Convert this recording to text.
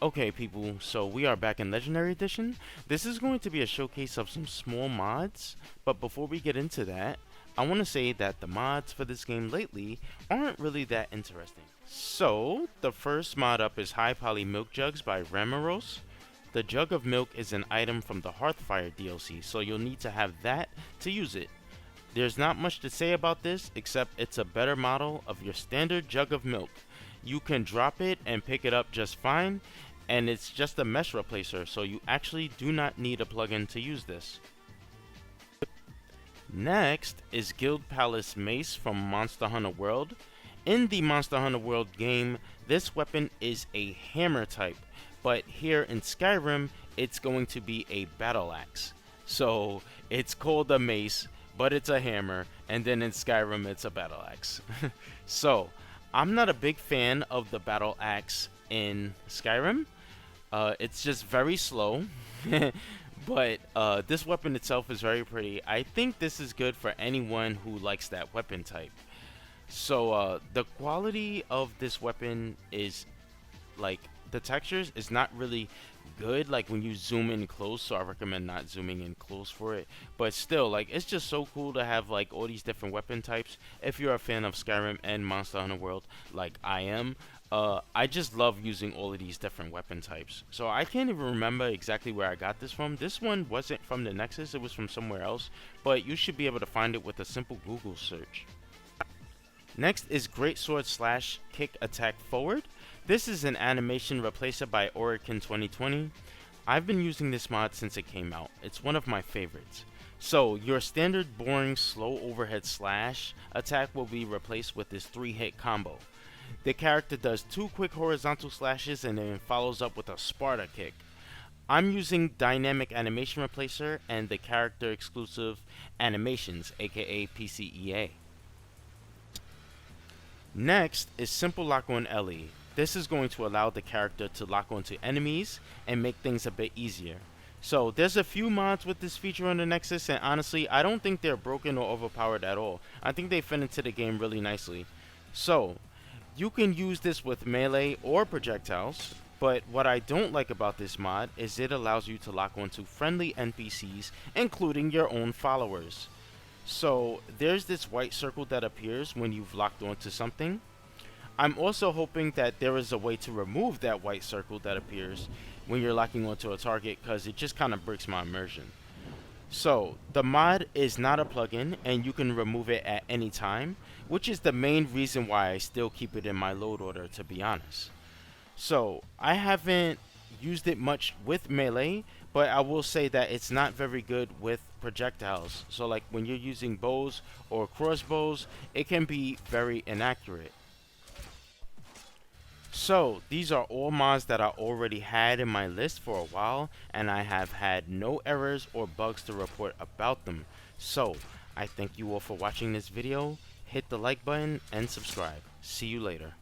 Okay people, so we are back in Legendary Edition. This is going to be a showcase of some small mods, but before we get into that, I want to say that the mods for this game lately aren't really that interesting. So, the first mod up is Highpoly Milk Jugs by Ramaros. The jug of milk is an item from the Hearthfire DLC, so you'll need to have that to use it. There's not much to say about this, except it's a better model of your standard jug of milk. You can drop it and pick it up just fine, and it's just a mesh replacer, so you actually do not need a plugin to use this. Next is Guild Palace Mace from Monster Hunter World. In the Monster Hunter World game, this weapon is a hammer type, but here in Skyrim, it's going to be a battle axe. So it's called a mace, but it's a hammer, and then in Skyrim, it's a battle axe. So I'm not a big fan of the battle axe in Skyrim. It's just very slow. But this weapon itself is very pretty. I think this is good for anyone who likes that weapon type. So the quality of this weapon is like the textures is not really good like when you zoom in close, so I recommend not zooming in close for it. But still, like, it's just so cool to have like all these different weapon types. If you're a fan of Skyrim and Monster Hunter World like I am, I just love using all of these different weapon types. So I can't even remember exactly where I got this from. This one wasn't from the Nexus, it was from somewhere else, but you should be able to find it with a simple Google search. Next is Great Sword Slash Kick Attack Forward. This is an animation replacer by Orican 2020. I've been using this mod since it came out. It's one of my favorites. So your standard boring slow overhead slash attack will be replaced with this 3-hit combo. The character does 2 quick horizontal slashes and then follows up with a Sparta kick. I'm using Dynamic Animation Replacer and the character exclusive animations, aka PCEA. Next is Simple Lock on Ellie. This is going to allow the character to lock onto enemies and make things a bit easier. So there's a few mods with this feature on the Nexus, and honestly I don't think they're broken or overpowered at all. I think they fit into the game really nicely. So you can use this with melee or projectiles, but what I don't like about this mod is it allows you to lock onto friendly NPCs, including your own followers. So there's this white circle that appears when you've locked onto something. I'm also hoping that there is a way to remove that white circle that appears when you're locking onto a target, because it just kind of breaks my immersion. So the mod is not a plugin and you can remove it at any time, which is the main reason why I still keep it in my load order, to be honest. So I haven't used it much with melee, but I will say that it's not very good with projectiles. So like when you're using bows or crossbows, it can be very inaccurate. So these are all mods that I already had in my list for a while, and I have had no errors or bugs to report about them. So I thank you all for watching this video. Hit the like button and subscribe. See you later.